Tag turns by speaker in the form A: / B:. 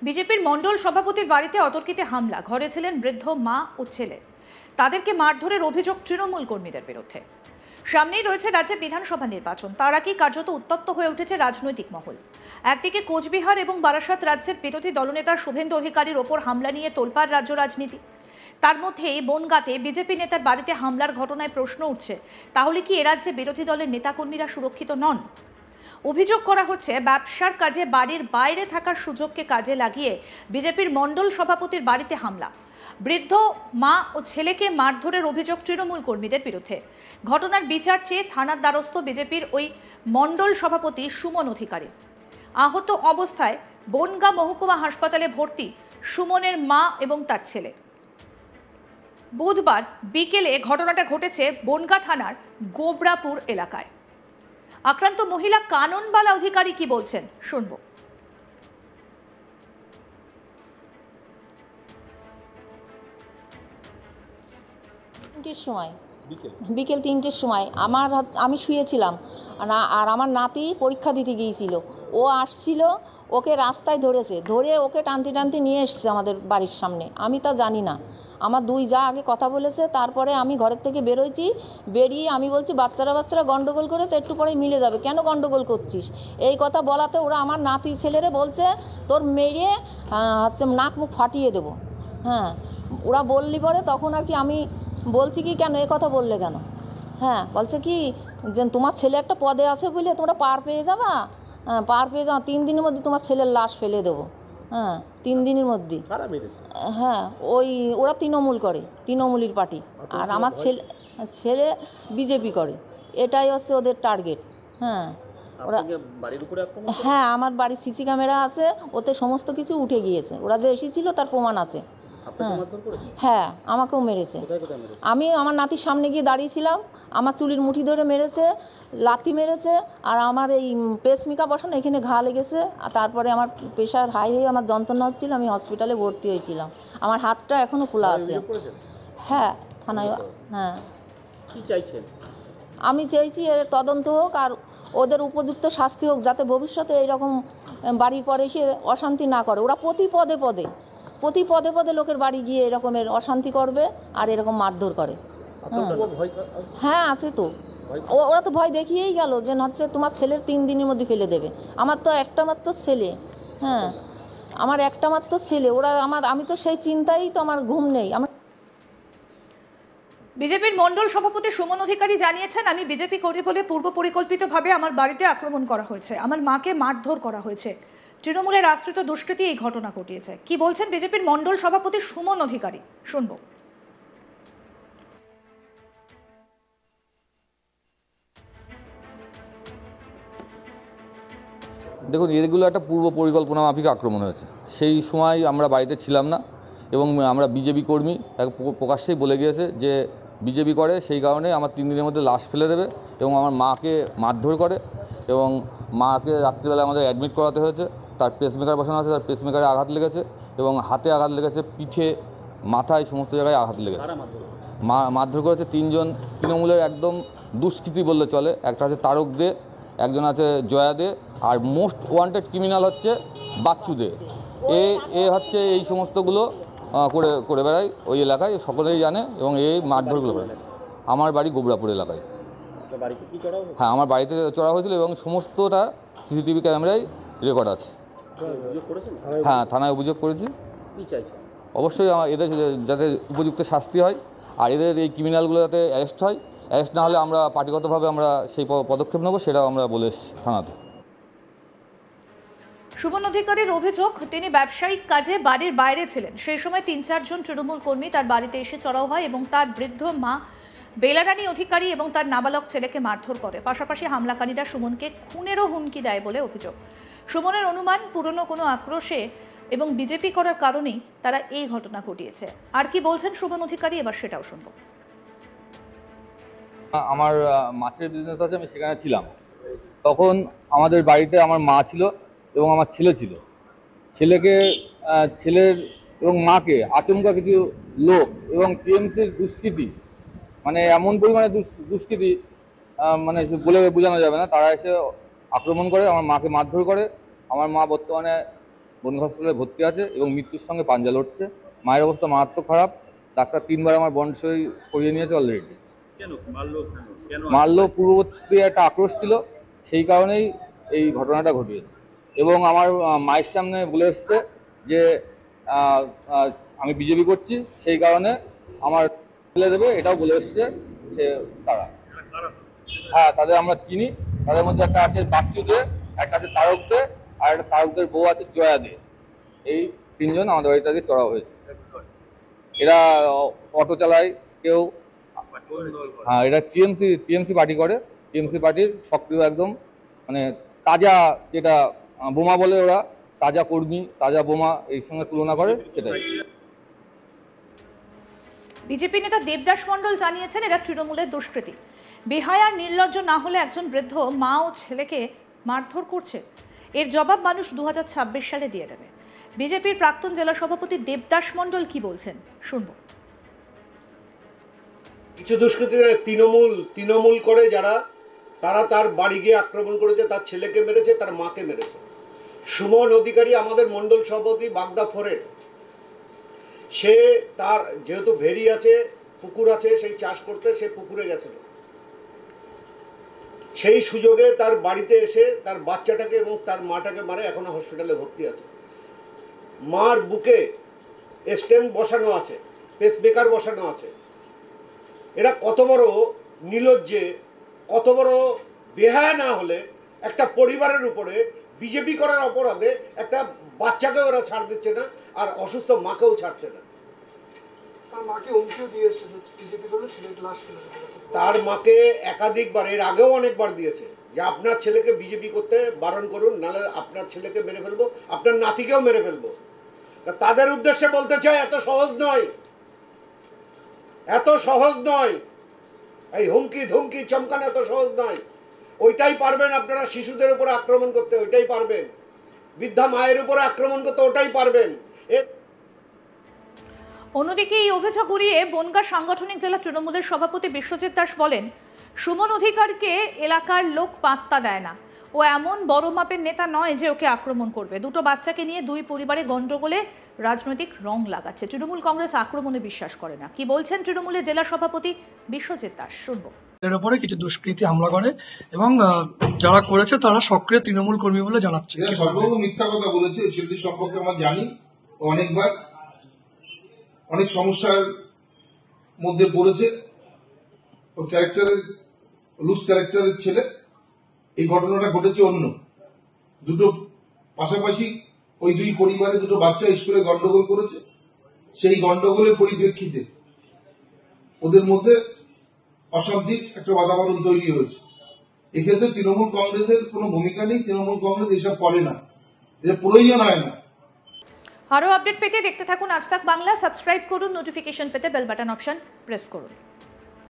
A: বিজেপির মণ্ডল সভাপতির বাড়িতে অতর্কিতে হামলা, ঘরে ছিলেন বৃদ্ধ মা ও ছেলে, তাদেরকে মারধরের অভিযোগ তৃণমূল কর্মীদের বিরুদ্ধে। সামনেই রয়েছে রাজ্যে বিধানসভা নির্বাচন, তার আগেই কার্যত উত্তপ্ত হয়ে উঠেছে রাজনৈতিক মহল। একদিকে কোচবিহার এবং বারাসাত রাজ্যের বিরোধী দলনেতা শুভেন্দু অধিকারীর ওপর হামলা নিয়ে তোলপাড় রাজ্য রাজনীতি, তার মধ্যেই বনগাঁতে বিজেপি নেতার বাড়িতে হামলার ঘটনায় প্রশ্ন উঠছে, তাহলে কি এ রাজ্যে বিরোধী দলের নেতাকর্মীরা সুরক্ষিত নন? অভিযোগ করা হচ্ছে ব্যবসার কাজে বাড়ির বাইরে থাকার সুযোগকে কাজে লাগিয়ে বিজেপির মণ্ডল সভাপতির বাড়িতে হামলা, বৃদ্ধ মা ও ছেলেকে মারধরের অভিযোগ তৃণমূল কর্মীদের বিরুদ্ধে। ঘটনার বিচার চেয়ে থানার দ্বারস্থ বিজেপির ওই মণ্ডল সভাপতি সুমন অধিকারী। আহত অবস্থায় বনগাঁ মহকুমা হাসপাতালে ভর্তি সুমনের মা এবং তার ছেলে। বুধবার বিকেলে ঘটনাটা ঘটেছে বনগাঁ থানার গোবরাপুর এলাকায়। আক্রান্ত মহিলা কাননবালা অধিকারী কি বলছেন শুনবো।
B: বিকেল 3টের সময় আমি শুয়েছিলাম আর আমার নাতি পরীক্ষা দিতে গিয়েছিল। ও আসছিল, ওকে রাস্তায় ধরে ওকে টানতে টানতে নিয়ে এসছে আমাদের বাড়ির সামনে। আমি তা জানি না, আমার দুই যা আগে কথা বলেছে, তারপরে আমি ঘরের থেকে বেরিয়ে আমি বলছি বাচ্চারা গন্ডগোল করেছে, একটু পরে মিলে যাবে, কেন গন্ডগোল করছিস? এই কথা বলাতে ওরা আমার নাতি ছেলেরে বলছে তোর মেরে নাক মুখ ফাটিয়ে দেবো। হ্যাঁ, ওরা বললি পরে তখন আর কি আমি বলছি কি কেন এ কথা বললে কেন? হ্যাঁ, বলছে কি যে তোমার ছেলে একটা পদে আছে বলে তোমরা পার পেয়ে যাবা, 3 দিনের মধ্যে তোমার ছেলের লাশ ফেলে দেবো। হ্যাঁ, 3 দিনের মধ্যে। হ্যাঁ, ওরা তৃণমূলের পার্টি, আর আমার ছেলে বিজেপি করে, এটাই হচ্ছে ওদের টার্গেট। হ্যাঁ, হ্যাঁ, আমার বাড়ির সিসি ক্যামেরা আছে, ওতে সমস্ত কিছু উঠে গিয়েছে, ওরা যে এসেছিল তার প্রমাণ আছে। হ্যাঁ, আমাকেও মেরেছে। আমি আমার নাতির সামনে গিয়ে দাঁড়িয়েছিলাম, আমার চুলির মুঠি ধরে মেরেছে, লাথি মেরেছে, আর আমার এই পেসমেকার বসানো এখানে ঘা লেগেছে। আর তারপরে আমার প্রেশার হাই হয়ে আমার যন্ত্রণা হচ্ছিল, আমি হসপিটালে ভর্তি হয়েছিলাম। আমার হাতটা এখনও খোলা আছে। হ্যাঁ, থানায়। হ্যাঁ, কি চাইছেন? আমি চাইছি এর তদন্ত হোক আর ওদের উপযুক্ত শাস্তি হোক, যাতে ভবিষ্যতে এইরকম বাড়ির পরে এসে অশান্তি না করে। ওরা প্রতি পদে লোকের বাড়ি গিয়ে এরকমের অশান্তি করবে আর এরকম মারধর করে। হ্যাঁ, আছে তো। ওরা তো ভয় দেখিয়েই গেল যে হচ্ছে তোমার ছেলের 3 দিনের মধ্যে ফেলে দেবে। আমার তো একটা মাত্র ছেলে। হ্যাঁ, আমার একটা মাত্র ছেলে। আমি তো সেই চিন্তাই তো আমার ঘুম নেই।
A: বিজেপির মণ্ডল সভাপতি সুমন অধিকারী জানিয়েছেন, আমি বিজেপি করি বলে পূর্ব পরিকল্পিতভাবে আমার বাড়িতে আক্রমণ করা হয়েছে, আমার মাকে মারধর করা হয়েছে, তৃণমূলের আশ্রিত দুষ্কৃতী এই ঘটনা ঘটিয়েছে। কি বলছেন বিজেপির মণ্ডল সভাপতি সুমন অধিকারী শুনবো।
C: দেখুন, এগুলো একটা পূর্ব পরিকল্পনা মাফিক আক্রমণ হয়েছে। সেই সময় আমরা বাড়িতে ছিলাম না এবং আমরা বিজেপি কর্মী প্রকাশ্যেই বলে গিয়েছে যে বিজেপি করে, সেই কারণে আমার 3 দিনের মধ্যে লাশ ফেলে দেবে এবং আমার মাকে মারধর করে এবং মাকে রাত্রিবেলা আমাদের অ্যাডমিট করাতে হয়েছে। তার পেসমেকার বসানো আছে, তার পেসমেকারে আঘাত লেগেছে এবং হাতে আঘাত লেগেছে, পিঠে, মাথায়, সমস্ত জায়গায় আঘাত লেগেছে। মারধর করেছে 3 জন তৃণমূলের একদম দুষ্কৃতী বললে চলে। একটা আছে তারক দে, একজন আছে জয়া দে, আর মোস্ট ওয়ান্টেড ক্রিমিনাল হচ্ছে বাচ্চু দে। এ হচ্ছে এই সমস্তগুলো করে বেড়ায় ওই এলাকায়, সকলেই জানে এবং এই মারধরগুলো করে। আমার বাড়ি গোবরাপুর এলাকায়। হ্যাঁ, আমার বাড়িতে চড়া হয়েছিল এবং সমস্তটা সিসিটিভি ক্যামেরায় রেকর্ড আছে। হ্যাঁ, থানায় অভিযোগ করেছি। অবশ্যই এদের যাতে উপযুক্ত শাস্তি হয় আর এদের এই ক্রিমিনালগুলো যাতে অ্যারেস্ট হয়। অ্যারেস্ট না হলে আমরা পার্টিগতভাবে আমরা সেই পদক্ষেপ নেব, সেটাও আমরা বলে এসেছি থানাতে।
A: সুমন অধিকারীর অভিযোগ, তিনি ব্যবসায়িক কাজে বাড়ির বাইরে ছিলেন, সেই সময় 3-4 জন তৃণমূল কর্মী তার বাড়িতে এসে চড়াও হয় এবং তার বৃদ্ধ মা বেলারানী অধিকারী এবং তার নাবালক ছেলেকে মারধর করে। পাশাপাশি হামলাকারীরা সুমনকে খুনেরও হুমকি দেয় বলে অভিযোগ। সুমনের অনুমান, পুরনো কোনো আক্রোশে এবং বিজেপি করার কারণেই তারা এই ঘটনা ঘটিয়েছে। আর কি বলছেন সুমন অধিকারী, এবার সেটাও শুনবো।
C: আমার মাছের বিজনেস আছে, আমি সেখানে ছিলাম। তখন আমাদের বাড়িতে আমার মা ছিল এবং আমার ছেলে ছিল। ছেলের এবং মাকে আচমকা কিছু লোক এবং টিএমসির দুষ্কৃতী, মানে এমন পরিমাণে দুষ্কৃতী মানে বলে বোঝানো যাবে না, তারা এসে আক্রমণ করে, আমার মাকে মারধর করে। আমার মা বর্তমানে বনগাঁ হসপিটালে ভর্তি আছে এবং মৃত্যুর সঙ্গে পাঞ্জা লড়ছে। মায়ের অবস্থা মারাত্মক খারাপ, ডাক্তার 3বার আমার বন্ড সই করিয়ে নিয়েছে অলরেডি। মারলো পূর্ববর্তী একটা আক্রোশ ছিল, সেই কারণেই এই ঘটনাটা ঘটিয়েছে। এবং আমার মায়ের সামনে বলে এসছে যে আমি বিজেপি করছি, সেই কারণে আমার ফেলে দেবে, এটাও বলে এসছে সে তারা। হ্যাঁ, তাদের আমরা চিনি। তাদের মধ্যে একটা আছে বাচ্চু দে, একটা আছে তারক দে, আর একটা তারকদের বউ আছে জয়া দে। এই 3 জন আমাদের বাড়িতে আজকে চড়া হয়েছে। এরা অটো চালায় কেউ। হ্যাঁ, এরা টিএমসি পার্টি করে। টিএমসি পার্টির সক্রিয় একদম, মানে তাজা, যেটা বোমা বলে ওরা, তাজা কর্মী, তাজা বোমা এই সঙ্গে তুলনা করে, সেটাই।
A: বিজেপি নেতা দেবদাস মণ্ডল জানিয়েছেন এরা তৃণমূলের দুষ্কৃতী। বেহায়ার নির্লজ্জ না হলে একজন বৃদ্ধ মা ও ছেলেকে মারধর করছে, এর জবাব মানুষ 2026 সালে দিয়ে দেবে। বিজেপির প্রাক্তন জেলা সভাপতি দেবদাস মণ্ডল কি বলছেন শুনবো।
D: কিছু দুষ্কৃতীরা তৃণমূল করে যারা, তারা তার বাড়ি গিয়ে আক্রমণ করেছে, তার ছেলেকে মেরেছে, তার মাকে মেরেছে। সুমন অধিকারী আমাদের মণ্ডল সভাপতি বাগদা ফোরের, সে তার যেহেতু ভেড়ি আছে, পুকুর আছে, সেই চাষ করতে সে পুকুরে গেছিল। সেই সুযোগে তার বাড়িতে এসে তার বাচ্চাটাকে এবং তার মাটাকে মারে, এখনো হসপিটালে ভর্তি আছে। মার বুকে স্টেন বসানো আছে, পেসমেকার বসানো আছে। এরা কত বড় নির্লজ্জে, কত বড় বেহায়া না হলে একটা পরিবারের উপরে বিজেপি করার অপরাধে একটা বাচ্চাকে ওরা ছাড় দিচ্ছে না, আর অসুস্থ মাকেও ছাড়ছে না। তার মাকে একাধিকবার, এর আগেও অনেকবার দিয়েছে যে আপনার ছেলেকে বিজেপি করতে বারণ করুন, নাহলে আপনার ছেলেকে মেরে ফেলবো, আপনার নাতিকেও মেরে ফেলবো। তাদের উদ্দেশ্যে বলতে চাই, এত সহজ নয়, এত সহজ নয়। এই হুমকি ধুমকি চমকানো এত সহজ নয়। ওইটাই পারবেন আপনারা শিশুদের উপরে আক্রমণ করতে, ওইটাই পারবেন। বৃদ্ধা মায়ের উপরে আক্রমণ করতে ওটাই পারবেন।
A: অন্যদিকে এই অভিযোগ উড়িয়ে বনগাঁ সাংগঠনিক জেলা তৃণমূলের সভাপতি বিশ্বজিৎ দাস বলেন, সুমন অধিকারকে এলাকার লোক পাত্তা দেয় না। ও এমন বড় মাপের নেতা নয় যে ওকে আক্রমণ করবে। দুটো বাচ্চাকে নিয়ে দুই পরিবারে গন্ডগোলে রাজনৈতিক রং লাগাচ্ছে। তৃণমূল কংগ্রেস আক্রমণে বিশ্বাস করে না। কি বলছেন তৃণমূলের জেলা সভাপতি বিশ্বজিৎ দাস শুনবো।
E: এর উপরে কিছু দুষ্কৃতী হামলা করে এবং যারা করেছে তারা সক্রিয় তৃণমূল কর্মী বলে জানাচ্ছে।
F: সর্বত্র মিথ্যা কথা বলেছে। ছেলেটির সম্পর্কে আমরা জানি, অনেকবার অনেক সমস্যার মধ্যে পড়েছে। ওর ক্যারেক্টারের, লুজ ক্যারেক্টারের ছেলে। এই ঘটনাটা ঘটেছে অন্য দুটো পাশাপাশি, ওই দুই পরিবারে দুটো বাচ্চা স্কুলে গন্ডগোল করেছে। সেই গন্ডগোলের পরিপ্রেক্ষিতে ওদের মধ্যে অশান্তির একটা বাতাবরণ তৈরি হয়েছে। এক্ষেত্রে তৃণমূল কংগ্রেসের কোনো ভূমিকা নেই। তৃণমূল কংগ্রেস এসব করে না, এটা প্রয়োজন হয় না।
A: আরো আপডেট পেতে দেখতে থাকুন আজ তাক বাংলা। সাবস্ক্রাইব করুন, নোটিফিকেশন পেতে বেল বাটন অপশন প্রেস করুন।